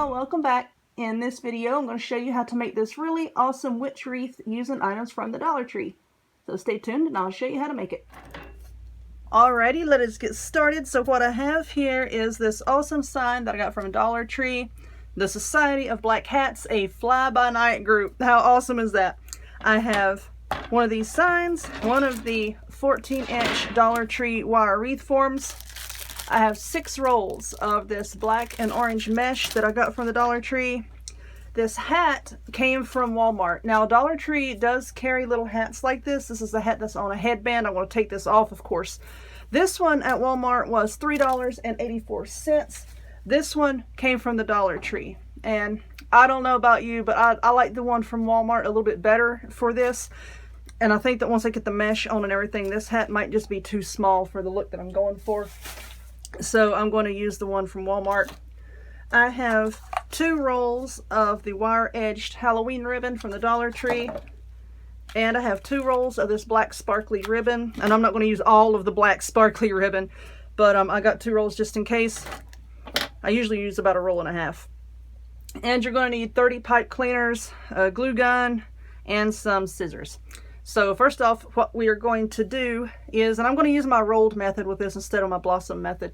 y'all, welcome back. In this video I'm going to show you how to make this really awesome witch wreath using items from the Dollar Tree. So stay tuned and I'll show you how to make it. Alrighty, let us get started. So what I have here is this awesome sign that I got from Dollar Tree. The Society of Black Hats, a fly-by-night group. How awesome is that? I have one of these signs, one of the 14-inch Dollar Tree wire wreath forms. I have 6 rolls of this black and orange mesh that I got from the Dollar Tree. This hat came from Walmart. Now Dollar Tree does carry little hats like this. This is the hat that's on a headband. I want to take this off, of course. This one at Walmart was $3.84. This one came from the Dollar Tree. And I don't know about you, but I like the one from Walmart a little bit better for this. And I think that once I get the mesh on and everything, this hat might just be too small for the look that I'm going for. So I'm going to use the one from Walmart. I have 2 rolls of the wire-edged Halloween ribbon from the Dollar Tree. And I have 2 rolls of this black sparkly ribbon. And I'm not going to use all of the black sparkly ribbon, but I got 2 rolls just in case. I usually use about 1.5 rolls. And you're going to need 30 pipe cleaners, a glue gun, and some scissors. So first off, what we are going to do is, and I'm going to use my rolled method with this instead of my blossom method.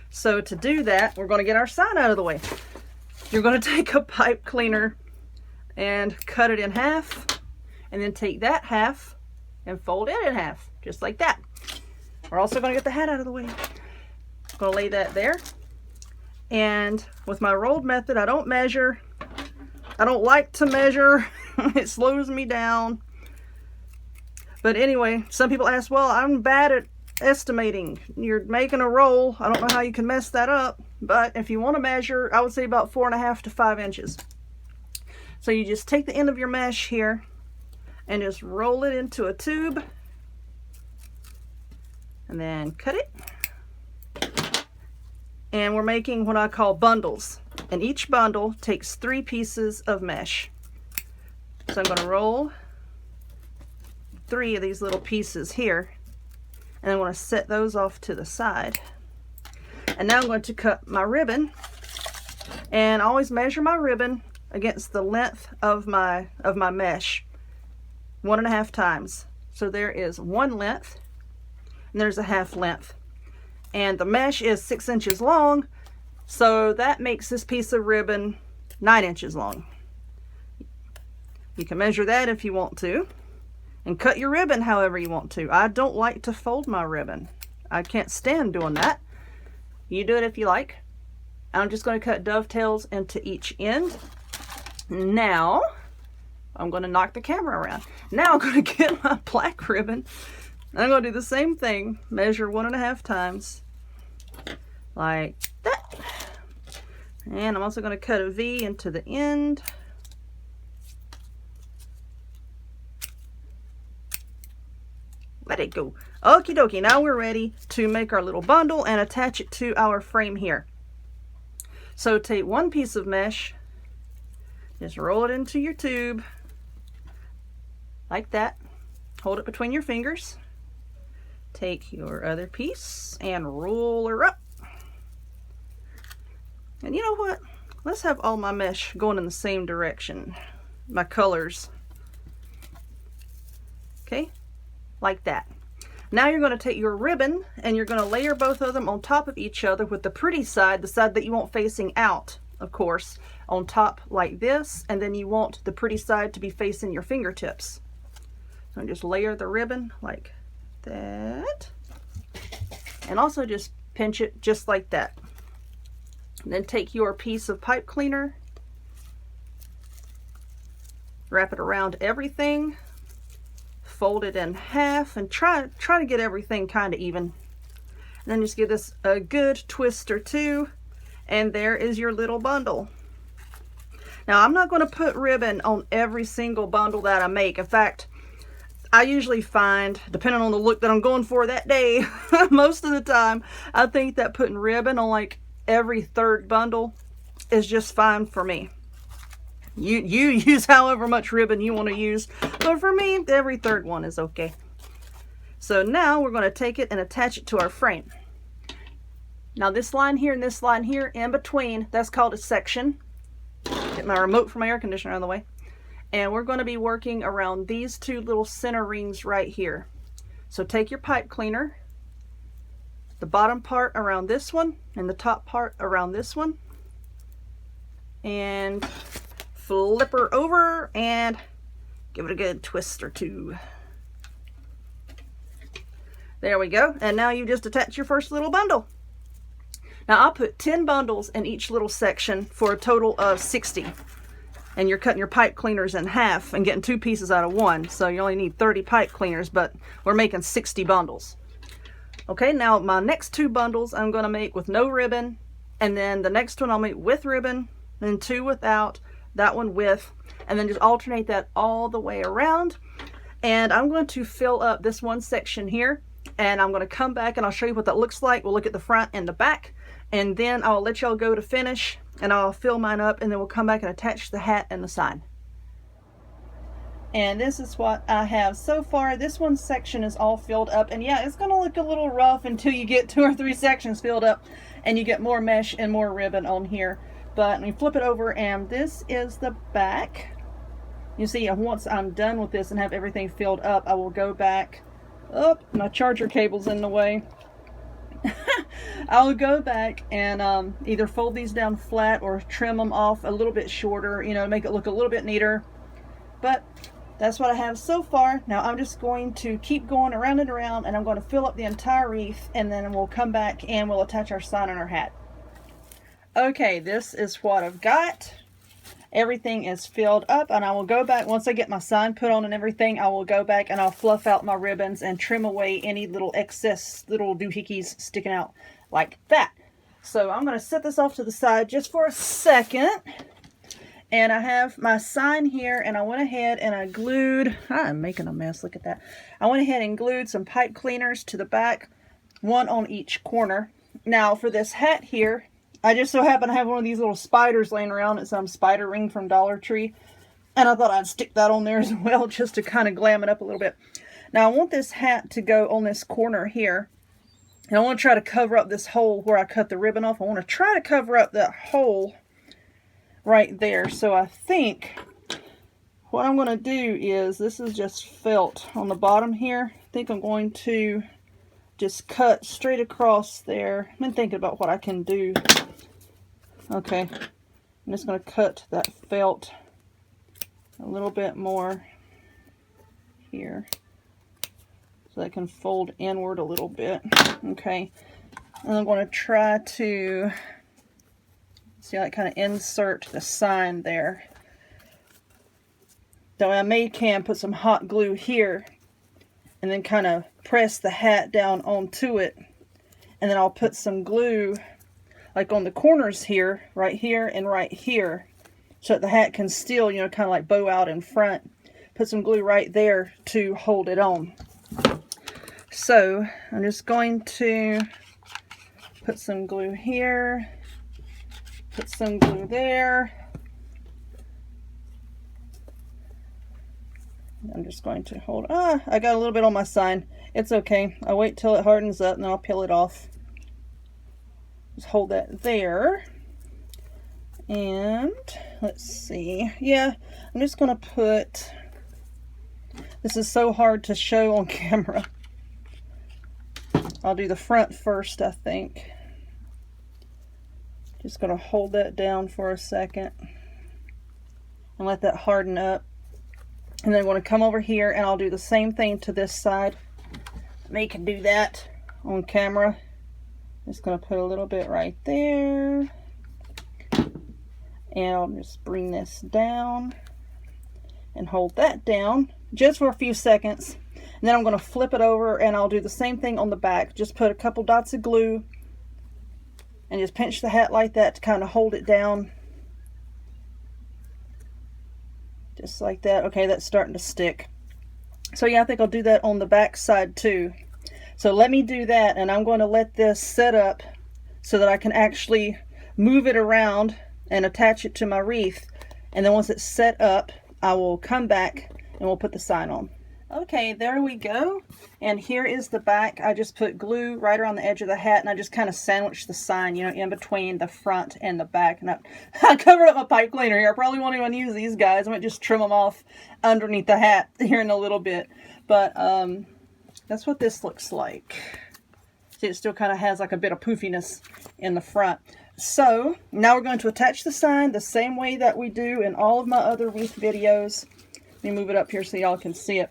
So to do that, we're going to get our sign out of the way. You're going to take a pipe cleaner and cut it in half, and then take that half and fold it in half, just like that. We're also going to get the hat out of the way. I'm going to lay that there. And with my rolled method, I don't measure. I don't like to measure. It slows me down. But anyway, some people ask, well, I'm bad at estimating. You're making a roll. I don't know how you can mess that up. But if you want to measure, I would say about 4.5 to 5 inches. So you just take the end of your mesh here and just roll it into a tube. And then cut it. And we're making what I call bundles. And each bundle takes 3 pieces of mesh. So I'm going to roll 3 of these little pieces here, and I'm going to set those off to the side. And now I'm going to cut my ribbon, and I always measure my ribbon against the length of my mesh 1.5 times. So there is 1 length and there's a 1/2 length, and the mesh is 6 inches long, so that makes this piece of ribbon 9 inches long. You can measure that if you want to. And cut your ribbon however you want to. I don't like to fold my ribbon. I can't stand doing that. You do it if you like. I'm just going to cut dovetails into each end. Now, I'm going to knock the camera around. Now I'm going to get my black ribbon. I'm going to do the same thing. Measure 1.5 times. Like that. And I'm also going to cut a V into the end. Let it go. Okie dokie, now we're ready to make our little bundle and attach it to our frame here. So take 1 piece of mesh, just roll it into your tube, like that. Hold it between your fingers. Take your other piece and roll her up. And you know what? Let's have all my mesh going in the same direction. My colors. Okay? Like that. Now you're going to take your ribbon and you're going to layer both of them on top of each other with the pretty side, the side that you want facing out, of course, on top like this, and then you want the pretty side to be facing your fingertips. So just layer the ribbon like that, and also just pinch it just like that. And then take your piece of pipe cleaner, wrap it around everything, fold it in half, and try to get everything kind of even. And then just give this a good twist or 2, and there is your little bundle. Now I'm not going to put ribbon on every single bundle that I make. In fact, I usually find, depending on the look that I'm going for that day, most of the time I think that putting ribbon on like every 3rd bundle is just fine for me. You use however much ribbon you want to use, but for me, every 3rd one is okay. So now we're going to take it and attach it to our frame. Now this line here and this line here in between, that's called a section. my remote for my air conditioner out of the way. And we're going to be working around these two little center rings right here. So take your pipe cleaner, the bottom part around this one and the top part around this one, and flip her over and give it a good twist or two. There we go. And now you just attach your first little bundle. Now I'll put 10 bundles in each little section for a total of 60. And you're cutting your pipe cleaners in half and getting 2 pieces out of 1. So you only need 30 pipe cleaners, but we're making 60 bundles. Okay, now my next 2 bundles I'm going to make with no ribbon. And then the next one I'll make with ribbon, then 2 without, that one with, and then just alternate that all the way around. And I'm going to fill up this one section here. And I'm going to come back and I'll show you what that looks like. We'll look at the front and the back. And then I'll let y'all go to finish. And I'll fill mine up. And then we'll come back and attach the hat and the sign. And this is what I have so far. This one section is all filled up. And yeah, it's going to look a little rough until you get 2 or 3 sections filled up. And you get more mesh and more ribbon on here. But let me flip it over. And this is the back. You see, once I'm done with this and have everything filled up, I will go back. Oh, my charger cable's in the way. I'll go back and either fold these down flat or trim them off a little bit shorter, you know, to make it look a little bit neater. But that's what I have so far. Now I'm just going to keep going around and around, and I'm going to fill up the entire wreath, and then we'll come back and we'll attach our sign on our hat. Okay, this is what I've got. Everything is filled up, and I will go back once I get my sign put on and everything. I will go back and I'll fluff out my ribbons and trim away any little excess little doohickeys sticking out like that. So I'm going to set this off to the side just for a second. And I have my sign here, and I went ahead and I glued, I'm making a mess, look at that. I went ahead and glued some pipe cleaners to the back, 1 on each corner. Now for this hat here, I just so happen to have one of these little spiders laying around. It's some spider ring from Dollar Tree. And I thought I'd stick that on there as well, just to kind of glam it up a little bit. Now I want this hat to go on this corner here. And I want to try to cover up this hole where I cut the ribbon off. I want to try to cover up that hole right there. So I think what I'm going to do is, this is just felt on the bottom here. I think I'm going to just cut straight across there. I've been thinking about what I can do. Okay, I'm just going to cut that felt a little bit more here so I can fold inward a little bit. Okay, and I'm going to try to see, like, kind of insert the sign there. That way I can put some hot glue here and then kind of press the hat down onto it, and then I'll put some glue like on the corners here, right here and right here, so that the hat can still, you know, kind of like bow out in front. Put some glue right there to hold it on. So I'm just going to put some glue here, put some glue there. I'm just going to hold, I got a little bit on my sign. It's okay. I'll wait till it hardens up and then I'll peel it off. Just hold that there. And let's see. Yeah, I'm just going to put, this is so hard to show on camera. I'll do the front first, I think. Just going to hold that down for a second and let that harden up. And then I'm going to come over here and I'll do the same thing to this side. They can do that on camera. Just going to put a little bit right there. And I'll just bring this down and hold that down just for a few seconds. And then I'm going to flip it over and I'll do the same thing on the back. Just put a couple dots of glue and just pinch the hat like that to kind of hold it down. Just like that. Okay, that's starting to stick. So yeah, I think I'll do that on the back side too. So let me do that, and I'm going to let this set up so that I can actually move it around and attach it to my wreath. And then once it's set up, I will come back and we'll put the sign on. Okay, there we go. And here is the back. I just put glue right around the edge of the hat, and I just kind of sandwiched the sign, you know, in between the front and the back. And I covered up my pipe cleaner here. I probably won't even use these guys. I might just trim them off underneath the hat here in a little bit. But that's what this looks like. See, it still kind of has like a bit of poofiness in the front. So now we're going to attach the sign the same way that we do in all of my other wreath videos. Let me move it up here so y'all can see it.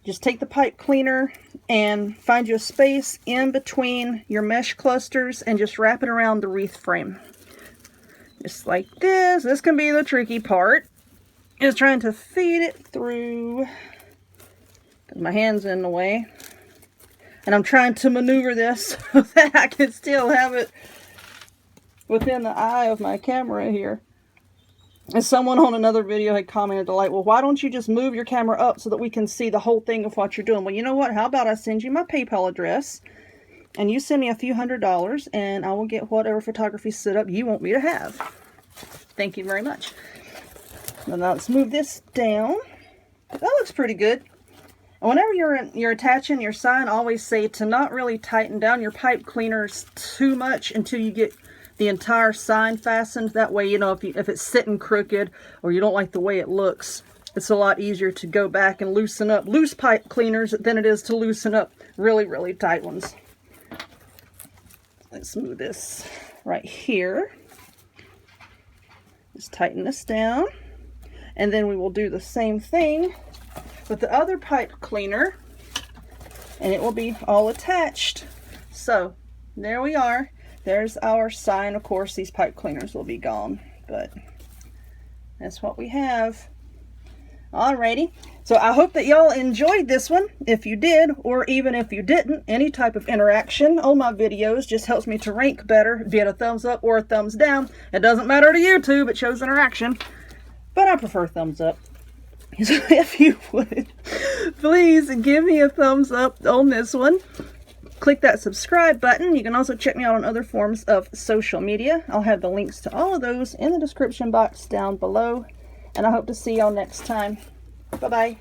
Just take the pipe cleaner and find you a space in between your mesh clusters and just wrap it around the wreath frame. Just like this. This can be the tricky part. Just trying to feed it through. Because my hand's in the way. And I'm trying to maneuver this so that I can still have it within the eye of my camera here. And someone on another video had commented like, well, why don't you just move your camera up so that we can see the whole thing of what you're doing? Well, you know what? How about I send you my PayPal address and you send me a few $100s and I will get whatever photography setup you want me to have. Thank you very much. Now let's move this down. That looks pretty good. And whenever you're attaching your sign, always say to not really tighten down your pipe cleaners too much until you get the entire sign fastened. That way, you know, if it's sitting crooked or you don't like the way it looks, it's a lot easier to go back and loosen up loose pipe cleaners than it is to loosen up really, really tight ones. Let's move this right here. Just tighten this down. And then we will do the same thing with the other pipe cleaner. And it will be all attached. So, there we are. There's our sign. Of course, these pipe cleaners will be gone, but that's what we have. Alrighty. So I hope that y'all enjoyed this one. If you did, or even if you didn't, any type of interaction on my videos just helps me to rank better, be it a thumbs up or a thumbs down. It doesn't matter to YouTube, it shows interaction, but I prefer thumbs up. So if you would, please give me a thumbs up on this one. Click that subscribe button. You can also check me out on other forms of social media. I'll have the links to all of those in the description box down below. And I hope to see y'all next time. Bye-bye.